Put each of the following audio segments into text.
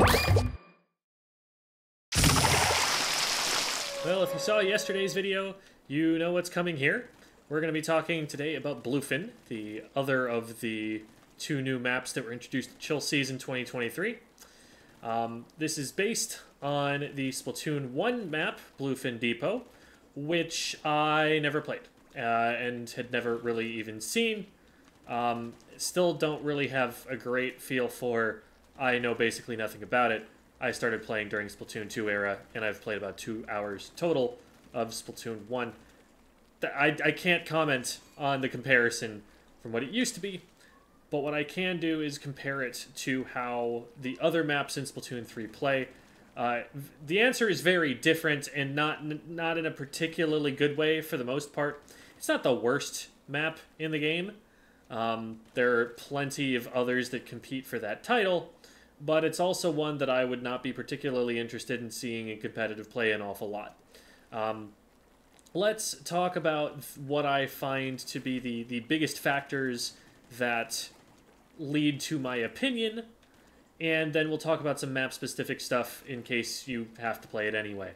Well, if you saw yesterday's video, you know what's coming here. We're going to be talking today about Bluefin, the other of the two new maps that were introduced to Chill Season 2023. This is based on the Splatoon 1 map, Bluefin Depot, which I never played and had never really even seen. Still don't really have a great feel for. I know basically nothing about it. I started playing during Splatoon 2 era, and I've played about 2 hours total of Splatoon 1. I can't comment on the comparison from what it used to be, but what I can do is compare it to how the other maps in Splatoon 3 play. The answer is very different, and not in a particularly good way for the most part. It's not the worst map in the game. There are plenty of others that compete for that title, but it's also one that I would not be particularly interested in seeing in competitive play an awful lot. Let's talk about what I find to be the biggest factors that lead to my opinion, and then we'll talk about some map-specific stuff in case you have to play it anyway.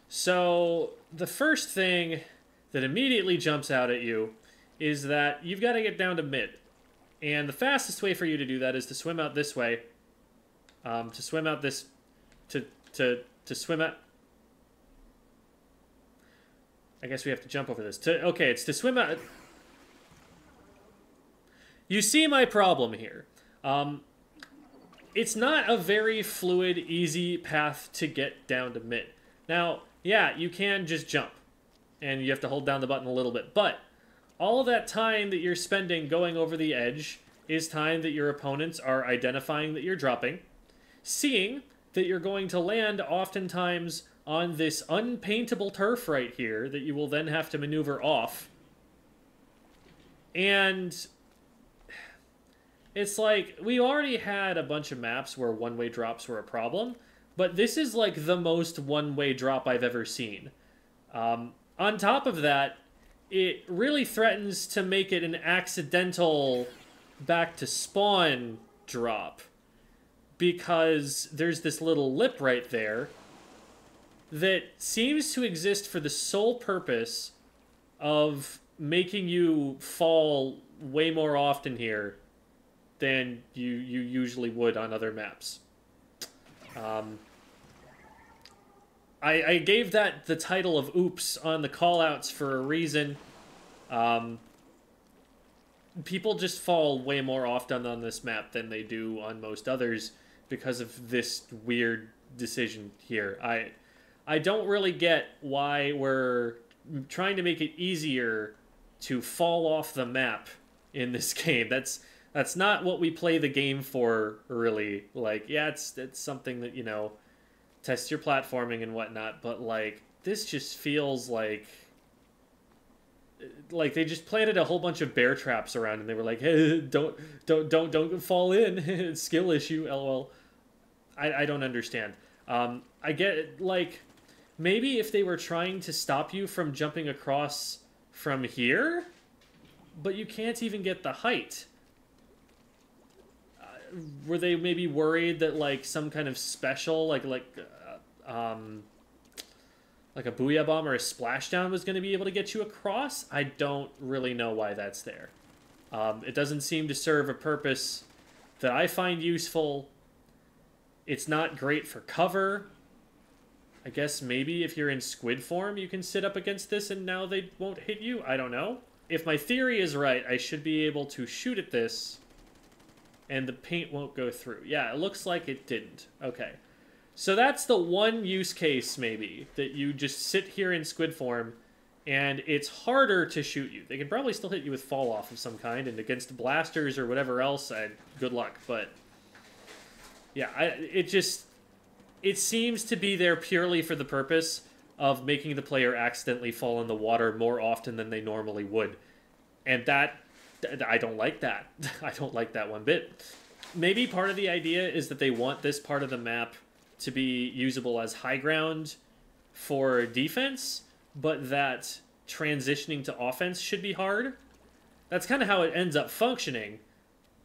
So the first thing that immediately jumps out at you is that you've got to get down to mid. And the fastest way for you to do that is to swim out this way. To swim out... I guess we have to jump over this. Okay, it's to swim out... You see my problem here. It's not a very fluid, easy path to get down to mid. Now, yeah, you can just jump. And you have to hold down the button a little bit. But all of that time that you're spending going over the edge is time that your opponents are identifying that you're dropping, seeing that you're going to land oftentimes on this unpaintable turf right here that you will then have to maneuver off. And it's like, we already had a bunch of maps where one-way drops were a problem, but this is like the most one-way drop I've ever seen. On top of that, it really threatens to make it an accidental back to spawn drop, because there's this little lip right there that seems to exist for the sole purpose of making you fall way more often here than you usually would on other maps. I gave that the title of Oops on the callouts for a reason. People just fall way more often on this map than they do on most others because of this weird decision here. I don't really get why we're trying to make it easier to fall off the map in this game. That's not what we play the game for, really. Like, yeah, it's something that, you know, tests your platforming and whatnot, but like, this just feels like they just planted a whole bunch of bear traps around, and they were like, hey, don't fall in. Skill issue, lol. I don't understand. I get, like, maybe if they were trying to stop you from jumping across from here, but you can't even get the height. Were they maybe worried that, like, some kind of special, like a Booyah Bomb or a Splashdown was going to be able to get you across? I don't really know why that's there. It doesn't seem to serve a purpose that I find useful. It's not great for cover. I guess maybe if you're in Squid form, you can sit up against this and now they won't hit you. I don't know. If my theory is right, I should be able to shoot at this and the paint won't go through. Yeah, it looks like it didn't. Okay. So that's the one use case, maybe, that you just sit here in Squid form, and it's harder to shoot you. They can probably still hit you with fall-off of some kind, and against blasters or whatever else, good luck. But, yeah, it seems to be there purely for the purpose of making the player accidentally fall in the water more often than they normally would. And that, I don't like that. I don't like that one bit. Maybe part of the idea is that they want this part of the map to be usable as high ground for defense, but that transitioning to offense should be hard. That's kind of how it ends up functioning,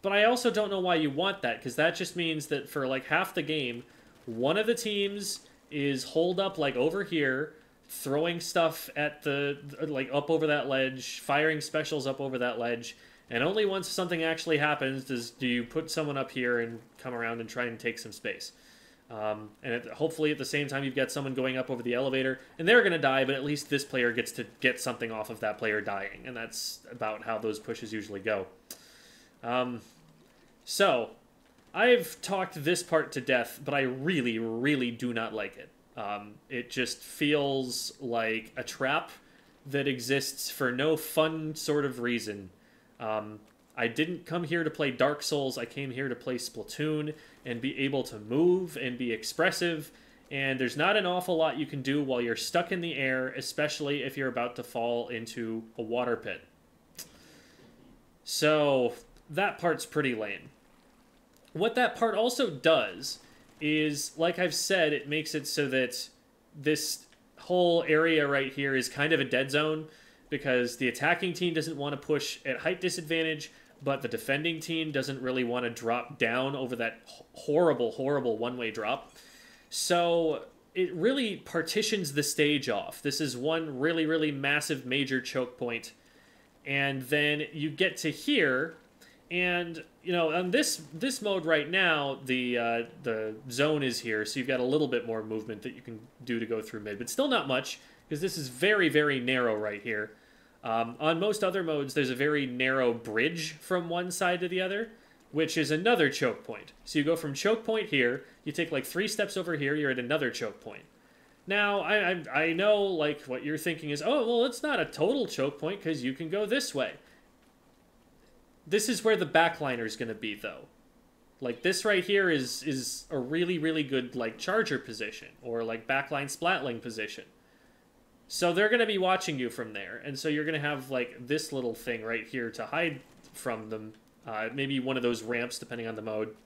But I also don't know why you want that, because that just means that for like half the game, one of the teams is holed up like over here, throwing stuff at the like up over that ledge, firing specials up over that ledge, and only once something actually happens do you put someone up here and come around and try and take some space. Hopefully at the same time you've got someone going up over the elevator, and they're going to die, but at least this player gets to get something off of that player dying, and that's about how those pushes usually go. So, I've talked this part to death, but I really, really do not like it. It just feels like a trap that exists for no fun sort of reason. I didn't come here to play Dark Souls, I came here to play Splatoon and be able to move and be expressive, and there's not an awful lot you can do while you're stuck in the air, especially if you're about to fall into a water pit. So, that part's pretty lame. What that part also does is, like I've said, it makes it so that this whole area right here is kind of a dead zone, because the attacking team doesn't want to push at height disadvantage, but the defending team doesn't really want to drop down over that horrible, horrible one-way drop. So it really partitions the stage off. This is one really, really massive major choke point. And then you get to here, and you know, on this mode right now, the zone is here, so you've got a little bit more movement that you can do to go through mid, but still not much, because this is very, very narrow right here. On most other modes, there's a very narrow bridge from one side to the other, which is another choke point. So you go from choke point here, you take like 3 steps over here, you're at another choke point. Now, I know, like, what you're thinking is, oh, well, it's not a total choke point, because you can go this way. This is where the backliner is going to be, though. Like, this right here is a really, really good, like, charger position, or, like, backline splatling position. So they're going to be watching you from there, and so you're going to have, like, this little thing right here to hide from them. Maybe one of those ramps, depending on the mode.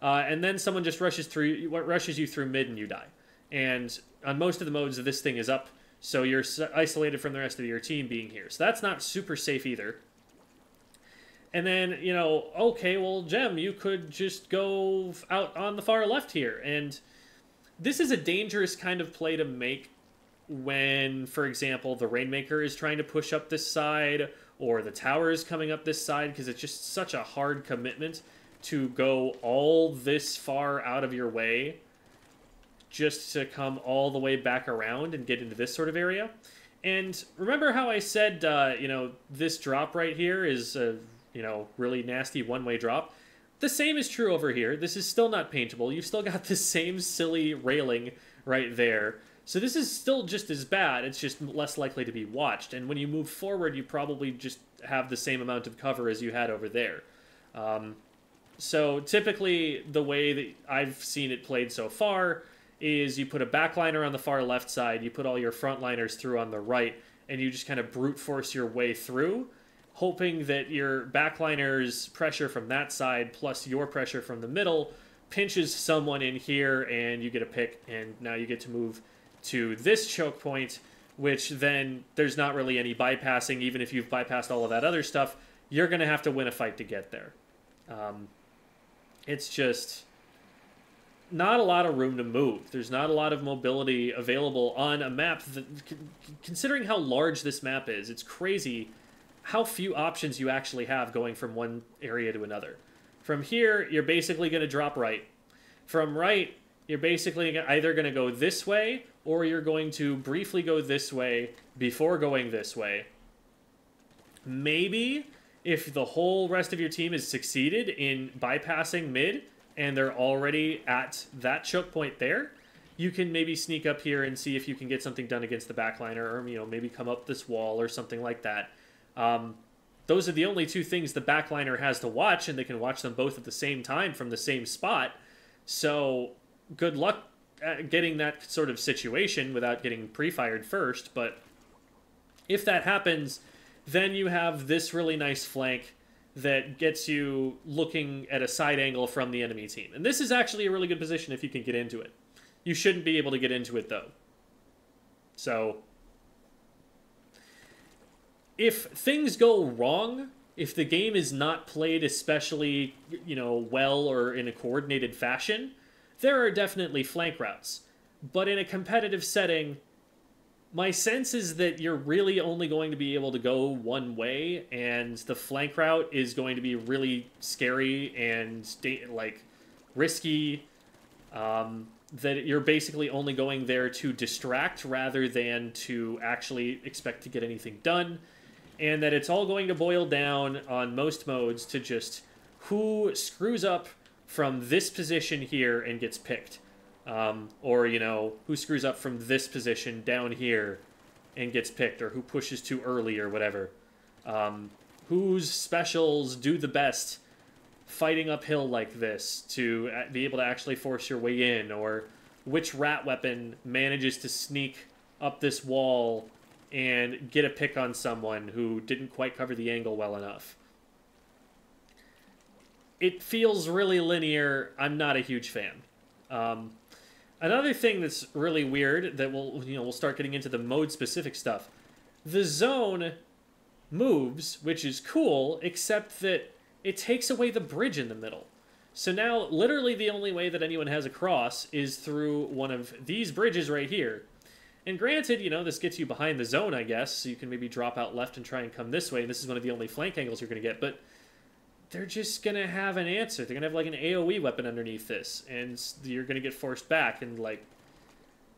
And then someone just rushes you through mid and you die. And on most of the modes, this thing is up, so you're isolated from the rest of your team being here. So that's not super safe either. And then, you know, okay, well, Gem, you could just go out on the far left here. And this is a dangerous kind of play to make when, for example, the Rainmaker is trying to push up this side, or the tower is coming up this side, because it's just such a hard commitment to go all this far out of your way just to come all the way back around and get into this sort of area. And remember how I said, you know, this drop right here is a, you know, really nasty one-way drop? The same is true over here. This is still not paintable. You've still got the same silly railing right there. So this is still just as bad. It's just less likely to be watched. And when you move forward, you probably just have the same amount of cover as you had over there. So typically, the way that I've seen it played so far is you put a backliner on the far left side, you put all your frontliners through on the right, and you just kind of brute force your way through, hoping that your backliner's pressure from that side plus your pressure from the middle pinches someone in here, and you get a pick, and now you get to move to this choke point, which then there's not really any bypassing. Even if you've bypassed all of that other stuff, you're going to have to win a fight to get there. It's just not a lot of room to move. There's not a lot of mobility available on a map that, considering how large this map is, it's crazy how few options you actually have going from one area to another. From here, you're basically going to drop right. From right, you're basically either going to go this way, or you're going to briefly go this way before going this way. Maybe if the whole rest of your team has succeeded in bypassing mid, and they're already at that choke point there, you can maybe sneak up here and see if you can get something done against the backliner, or, you know, maybe come up this wall or something like that. Those are the only two things the backliner has to watch, and they can watch them both at the same time from the same spot. So good luck at getting that sort of situation without getting pre-fired first. But if that happens, then you have this really nice flank that gets you looking at a side angle from the enemy team. And this is actually a really good position if you can get into it. You shouldn't be able to get into it, though. So if things go wrong if the game is not played especially, well or in a coordinated fashion, there are definitely flank routes. But in a competitive setting, my sense is that you're really only going to be able to go one way, and the flank route is going to be really scary and risky. That you're basically only going there to distract rather than to actually expect to get anything done, and that it's all going to boil down on most modes to just who screws up from this position here and gets picked. Or, who screws up from this position down here and gets picked, or who pushes too early or whatever. Whose specials do the best fighting uphill like this to be able to actually force your way in, or which rat weapon manages to sneak up this wall and get a pick on someone who didn't quite cover the angle well enough. It feels really linear. I'm not a huge fan. Another thing that's really weird that we'll start getting into the mode specific stuff. The zone moves, which is cool, except that it takes away the bridge in the middle. So now, literally the only way that anyone has across is through one of these bridges right here. And granted, this gets you behind the zone, I guess, so you can maybe drop out left and try and come this way, and this is one of the only flank angles you're going to get, but they're just going to have an answer. They're going to have, an AoE weapon underneath this, and you're going to get forced back, and,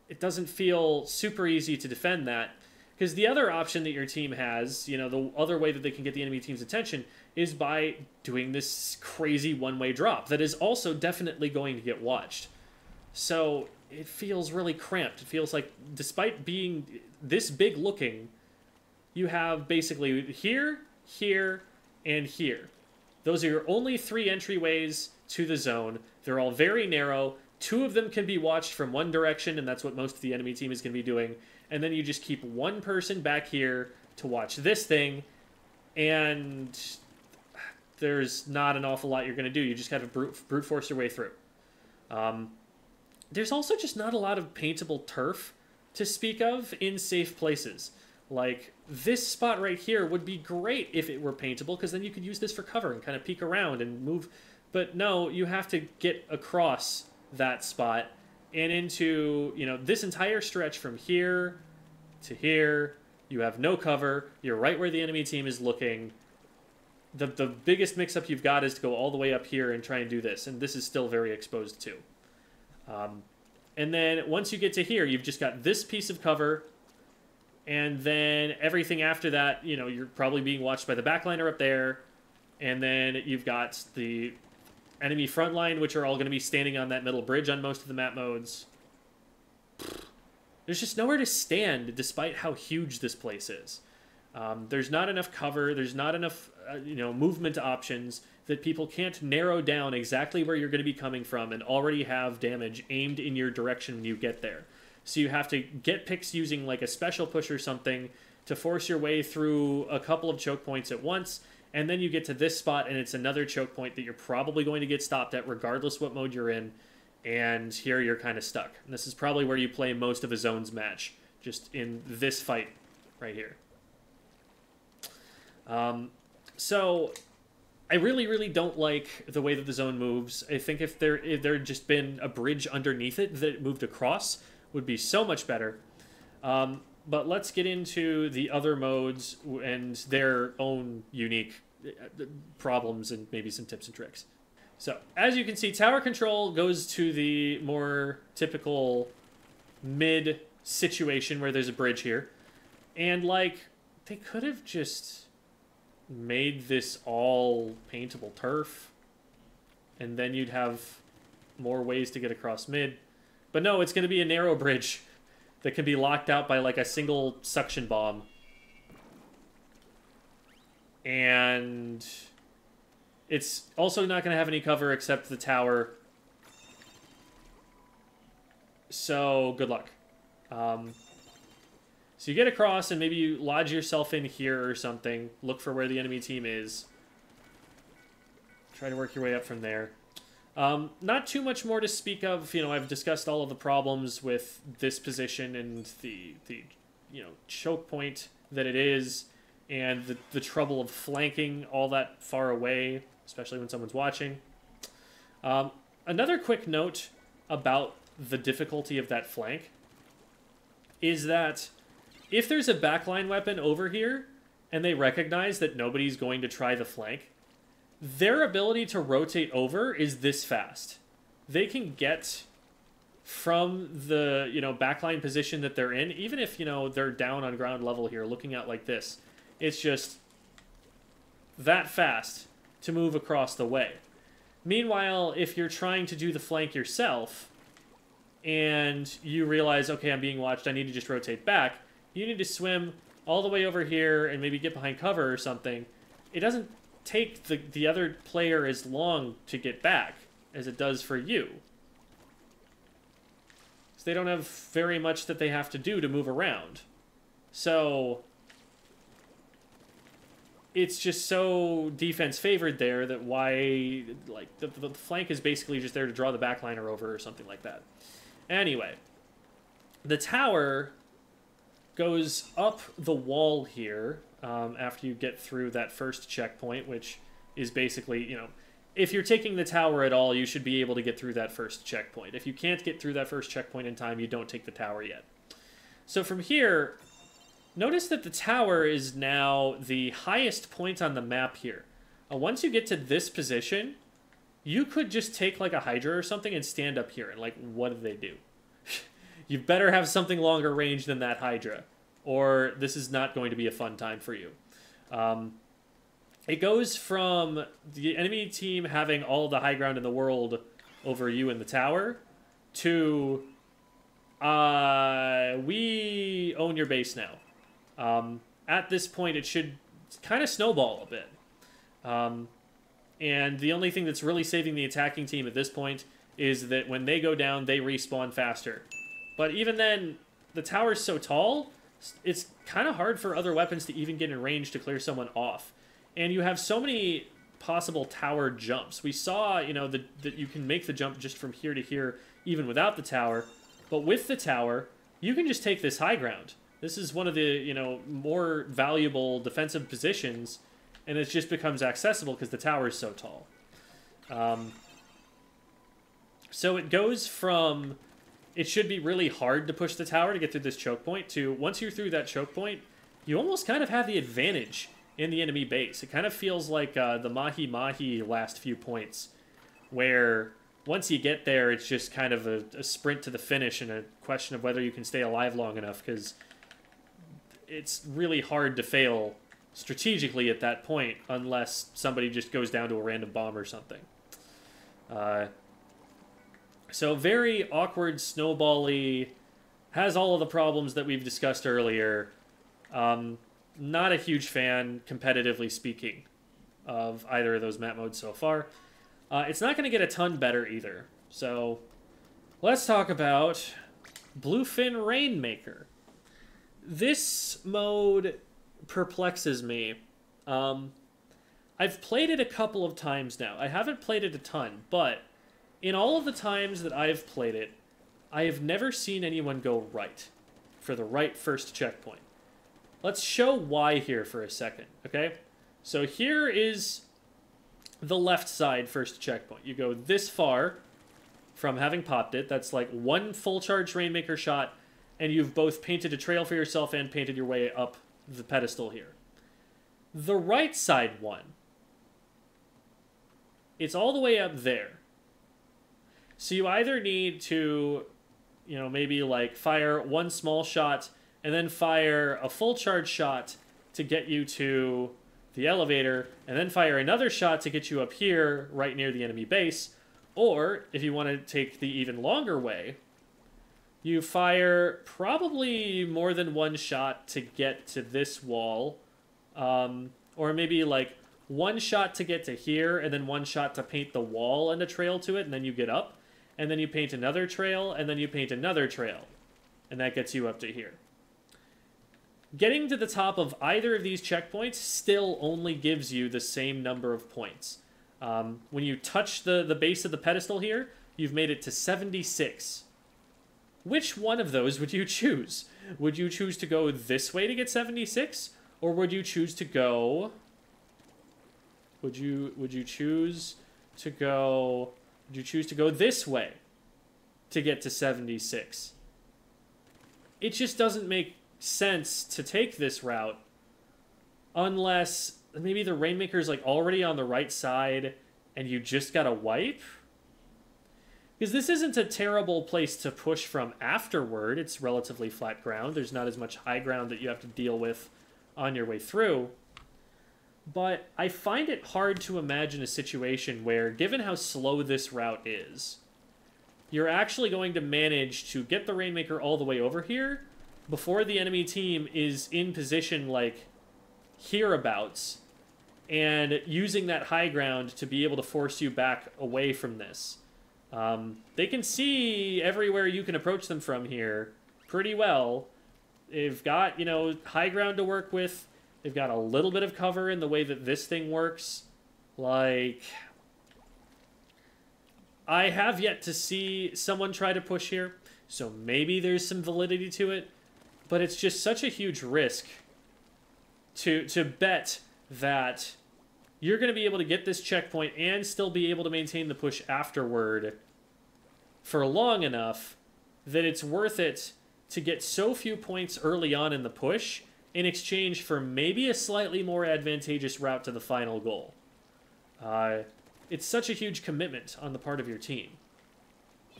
it doesn't feel super easy to defend that. Because the other option that your team has, the other way that they can get the enemy team's attention is by doing this crazy one-way drop that is also definitely going to get watched. So it feels really cramped. It feels like, despite being this big looking, you have basically here, here, and here. Those are your only 3 entryways to the zone. They're all very narrow. 2 of them can be watched from one direction, and that's what most of the enemy team is going to be doing. And then you just keep one person back here to watch this thing, and there's not an awful lot you're going to do. You just got to brute force your way through. There's also just not a lot of paintable turf to speak of in safe places. Like, this spot right here would be great if it were paintable, because then you could use this for cover and kind of peek around and move. But no, you have to get across that spot and into, this entire stretch from here to here. You have no cover. You're right where the enemy team is looking. The biggest mix-up you've got is to go all the way up here and try and do this, and this is still very exposed too. And then once you get to here, you've just got this piece of cover, and then everything after that, you're probably being watched by the backliner up there, and then you've got the enemy front line, which are all going to be standing on that middle bridge on most of the map modes. There's just nowhere to stand, despite how huge this place is. There's not enough cover. There's not enough, movement options that people can't narrow down exactly where you're going to be coming from and already have damage aimed in your direction when you get there. So you have to get picks using a special push or something to force your way through a couple of choke points at once, and then you get to this spot and it's another choke point that you're probably going to get stopped at regardless what mode you're in, and here you're kind of stuck. And this is probably where you play most of a zones match, just in this fight right here. So I really, really don't like the way that the zone moves. I think if there had just been a bridge underneath it that it moved across, would be so much better. But let's get into the other modes and their own unique problems and maybe some tips and tricks. So, as you can see, tower control goes to the more typical mid situation where there's a bridge here. And, they could have just made this all paintable turf, and then you'd have more ways to get across mid. But no, it's going to be a narrow bridge that can be locked out by a single suction bomb. And it's also not going to have any cover except the tower. So, good luck. So you get across and maybe you lodge yourself in here or something. Look for where the enemy team is. Try to work your way up from there. Not too much more to speak of. I've discussed all of the problems with this position and the choke point that it is, and the trouble of flanking all that far away, especially when someone's watching. Another quick note about the difficulty of that flank is that if there's a backline weapon over here and they recognize that nobody's going to try the flank, their ability to rotate over is this fast. They can get from the, backline position that they're in, even if, they're down on ground level here, looking out like this. It's just that fast to move across the way. Meanwhile, if you're trying to do the flank yourself and you realize, okay, I'm being watched, I need to just rotate back, you need to swim all the way over here and maybe get behind cover or something. It doesn't take the other player as long to get back as it does for you. So they don't have very much that they have to do to move around. So it's just so defense favored there that why, like, the flank is basically just there to draw the backliner over or something like that. Anyway, the tower goes up the wall here after you get through that first checkpoint, which is basically, if you're taking the tower at all, you should be able to get through that first checkpoint. If you can't get through that first checkpoint in time, you don't take the tower yet. So from here, notice that the tower is now the highest point on the map here. Once you get to this position, you could just take like a Hydra or something and stand up here and like, what do they do? You better have something longer range than that Hydra, or this is not going to be a fun time for you. It goes from the enemy team having all the high ground in the world over you in the tower to we own your base now. At this point, it should kind of snowball a bit. And the only thing that's really saving the attacking team at this point is that when they go down, they respawn faster. But even then, the tower's so tall, it's kind of hard for other weapons to even get in range to clear someone off. And you have so many possible tower jumps. We saw, that you can make the jump just from here to here, even without the tower. But with the tower, you can just take this high ground. This is one of the, more valuable defensive positions, and it just becomes accessible because the tower is so tall. So it goes from, it should be really hard to push the tower to get through this choke point, to once you're through that choke point, you almost kind of have the advantage in the enemy base. It kind of feels like the Mahi Mahi last few points, where once you get there, it's just kind of a sprint to the finish and a question of whether you can stay alive long enough, because it's really hard to fail strategically at that point unless somebody just goes down to a random bomb or something. So very awkward, snowball-y, has all of the problems that we've discussed earlier. Not a huge fan, competitively speaking, of either of those map modes so far. It's not going to get a ton better either. So let's talk about Bluefin Rainmaker. This mode perplexes me. I've played it a couple of times now. I haven't played it a ton, but in all of the times that I've played it, I have never seen anyone go right for the right first checkpoint. Let's show why here for a second, okay? So here is the left side first checkpoint. You go this far from having popped it. That's like one full charge Rainmaker shot, and you've both painted a trail for yourself and painted your way up the pedestal here. The right side one, it's all the way up there. So you either need to, maybe like fire one small shot and then fire a full charge shot to get you to the elevator, and then fire another shot to get you up here right near the enemy base. Or, if you want to take the even longer way, you fire probably more than one shot to get to this wall, or maybe like one shot to get to here, and then one shot to paint the wall and a trail to it, and then you get up, and then you paint another trail, and then you paint another trail, and that gets you up to here. Getting to the top of either of these checkpoints still only gives you the same number of points. When you touch the base of the pedestal here, you've made it to 76. Which one of those would you choose? Would you choose to go this way to get 76? Or would you choose to go... Would you choose to go... Would you choose to go this way to get to 76? It just doesn't make sense to take this route unless maybe the Rainmaker's like already on the right side and you just gotta wipe. Because this isn't a terrible place to push from afterward. It's relatively flat ground. There's not as much high ground that you have to deal with on your way through. But I find it hard to imagine a situation where, given how slow this route is, you're actually going to manage to get the Rainmaker all the way over here before the enemy team is in position, like, hereabouts, and using that high ground to be able to force you back away from this. They can see everywhere you can approach them from here pretty well. They've got, you know, high ground to work with. They've got a little bit of cover in the way that this thing works. Like, I have yet to see someone try to push here, so maybe there's some validity to it, but it's just such a huge risk to bet that you're going to be able to get this checkpoint and still be able to maintain the push afterward for long enough that it's worth it to get so few points early on in the push in exchange for maybe a slightly more advantageous route to the final goal. It's such a huge commitment on the part of your team.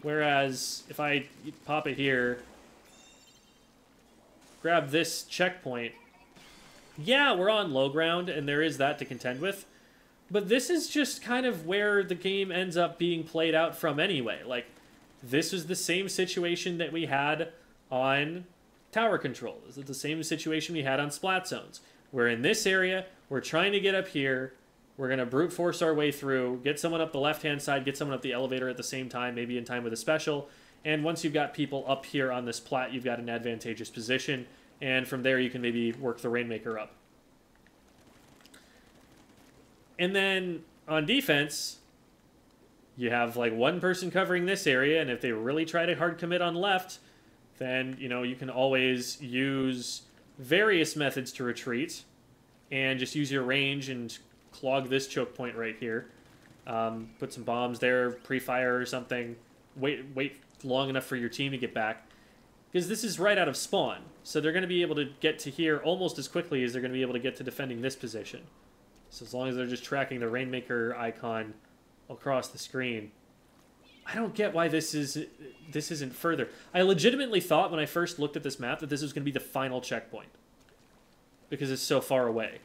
Whereas, if I pop it here, grab this checkpoint, yeah, we're on low ground, and there is that to contend with, but this is just kind of where the game ends up being played out from anyway. Like, this is the same situation that we had on tower control. This is the same situation we had on splat zones. We're in this area, we're trying to get up here, we're going to brute force our way through, get someone up the left-hand side, get someone up the elevator at the same time, maybe in time with a special, and once you've got people up here on this plat, you've got an advantageous position, and from there you can maybe work the Rainmaker up. And then on defense, you have like one person covering this area, and if they really try to hard commit on left, then, you know, you can always use various methods to retreat and just use your range and clog this choke point right here. Put some bombs there, pre-fire or something. Wait long enough for your team to get back. Because this is right out of spawn, so they're going to be able to get to here almost as quickly as they're going to be able to get to defending this position. So as long as they're just tracking the Rainmaker icon across the screen. I don't get why this isn't further. I legitimately thought when I first looked at this map that this was going to be the final checkpoint. Because it's so far away.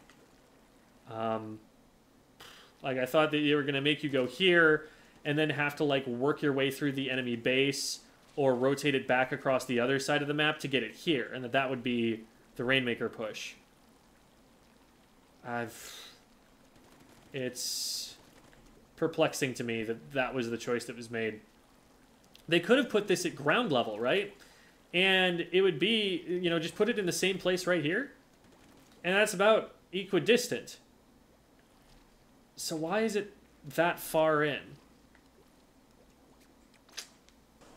Like, I thought that they were going to make you go here and then have to, like, work your way through the enemy base or rotate it back across the other side of the map to get it here. And that would be the Rainmaker push. It's perplexing to me that that was the choice that was made. They could have put this at ground level, right? And it would be, you know, just put it in the same place right here. And that's about equidistant. So why is it that far in?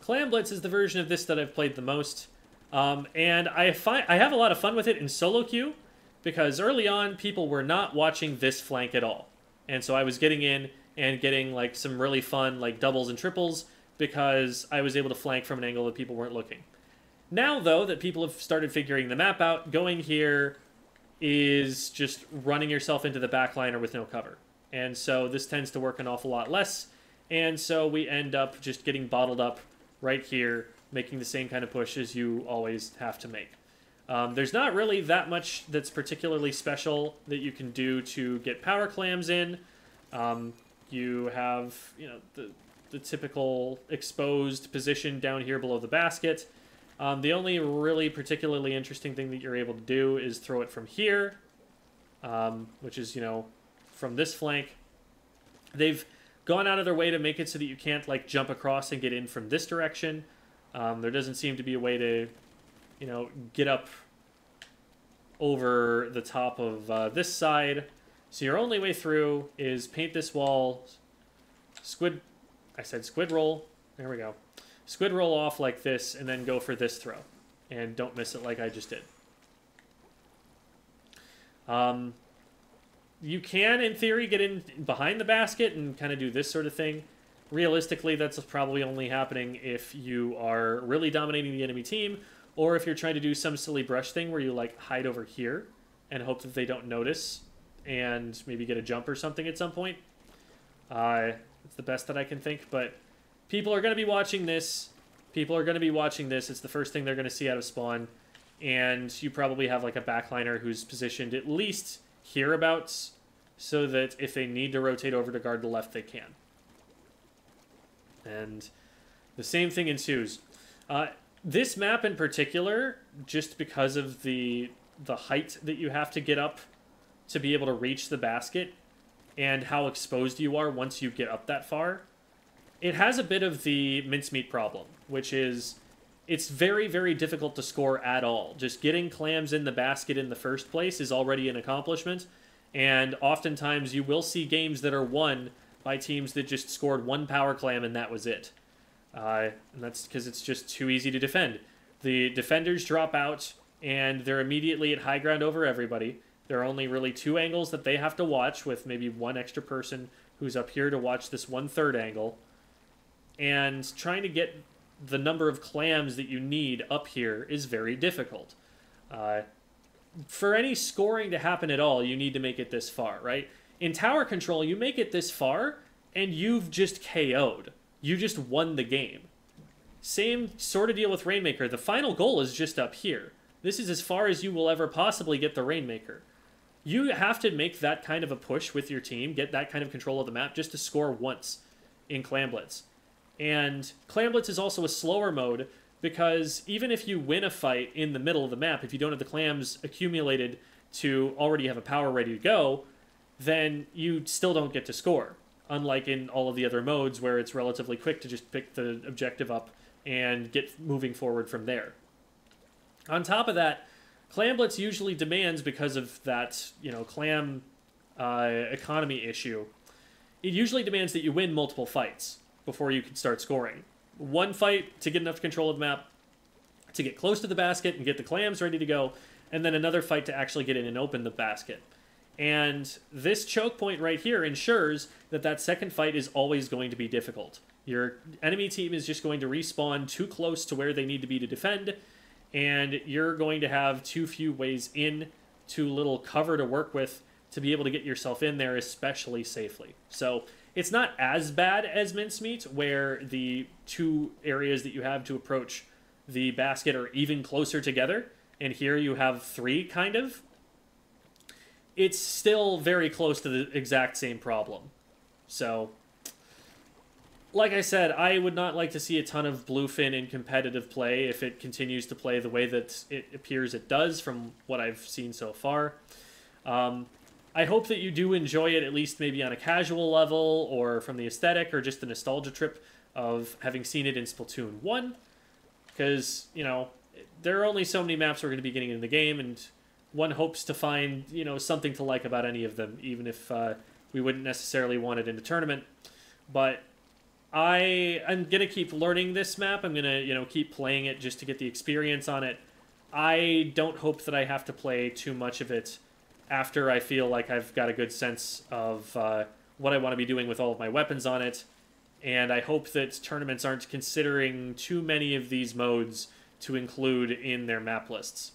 Clam Blitz is the version of this that I've played the most. And I have a lot of fun with it in solo queue, because early on, people were not watching this flank at all. And so I was getting in and getting like some really fun like doubles and triples because I was able to flank from an angle that people weren't looking. Now, though, that people have started figuring the map out, going here is just running yourself into the back line or with no cover. And so this tends to work an awful lot less. And so we end up just getting bottled up right here, making the same kind of push as you always have to make. There's not really that much that's particularly special that you can do to get power clams in. You have, you know, the typical exposed position down here below the basket. The only really particularly interesting thing that you're able to do is throw it from here, which is, you know, from this flank. They've gone out of their way to make it so that you can't, like, jump across and get in from this direction. There doesn't seem to be a way to, you know, get up over the top of this side. So your only way through is paint this wall, squid roll, there we go. Squid roll off like this, and then go for this throw. And don't miss it like I just did. You can, in theory, get in behind the basket and kind of do this sort of thing. Realistically, that's probably only happening if you are really dominating the enemy team, or if you're trying to do some silly brush thing where you, like, hide over here and hope that they don't notice and maybe get a jump or something at some point. It's the best that I can think, but people are going to be watching this. People are going to be watching this. It's the first thing they're going to see out of spawn, and you probably have, like, a backliner who's positioned at least hereabouts so that if they need to rotate over to guard the left, they can. And the same thing ensues. This map in particular, just because of the height that you have to get up to be able to reach the basket and how exposed you are once you get up that far, it has a bit of the mincemeat problem, which is it's very, very difficult to score at all. Just getting clams in the basket in the first place is already an accomplishment, and oftentimes you will see games that are won by teams that just scored one power clam and that was it. And that's because it's just too easy to defend. The defenders drop out, and they're immediately at high ground over everybody. There are only really two angles that they have to watch, with maybe one extra person who's up here to watch this 1/3 angle. And trying to get the number of clams that you need up here is very difficult. For any scoring to happen at all, you need to make it this far, right? In tower control, you make it this far, and you've just KO'd. You just won the game. Same sort of deal with Rainmaker. The final goal is just up here. This is as far as you will ever possibly get the Rainmaker. You have to make that kind of a push with your team, get that kind of control of the map, just to score once in Clam Blitz. And Clam Blitz is also a slower mode, because even if you win a fight in the middle of the map, if you don't have the clams accumulated to already have a power ready to go, then you still don't get to score. Unlike in all of the other modes where it's relatively quick to just pick the objective up and get moving forward from there. On top of that, Clam Blitz usually demands, because of that, clam economy issue, it usually demands that you win multiple fights before you can start scoring. One fight to get enough control of the map to get close to the basket and get the clams ready to go, and then another fight to actually get in and open the basket. And this choke point right here ensures that that second fight is always going to be difficult. Your enemy team is just going to respawn too close to where they need to be to defend, and you're going to have too few ways in, too little cover to work with to be able to get yourself in there, especially safely. So it's not as bad as Mincemeat, where the two areas that you have to approach the basket are even closer together, and here you have three, kind of. It's still very close to the exact same problem. So, like I said, I would not like to see a ton of Bluefin in competitive play if it continues to play the way that it appears it does from what I've seen so far. I hope that you do enjoy it, at least maybe on a casual level, or from the aesthetic, or just the nostalgia trip of having seen it in Splatoon 1. Because, there are only so many maps we're going to be getting in the game, and one hopes to find, something to like about any of them, even if we wouldn't necessarily want it in the tournament. But I'm going to keep learning this map. I'm going to, keep playing it just to get the experience on it. I don't hope that I have to play too much of it after I feel like I've got a good sense of what I want to be doing with all of my weapons on it. And I hope that tournaments aren't considering too many of these modes to include in their map lists.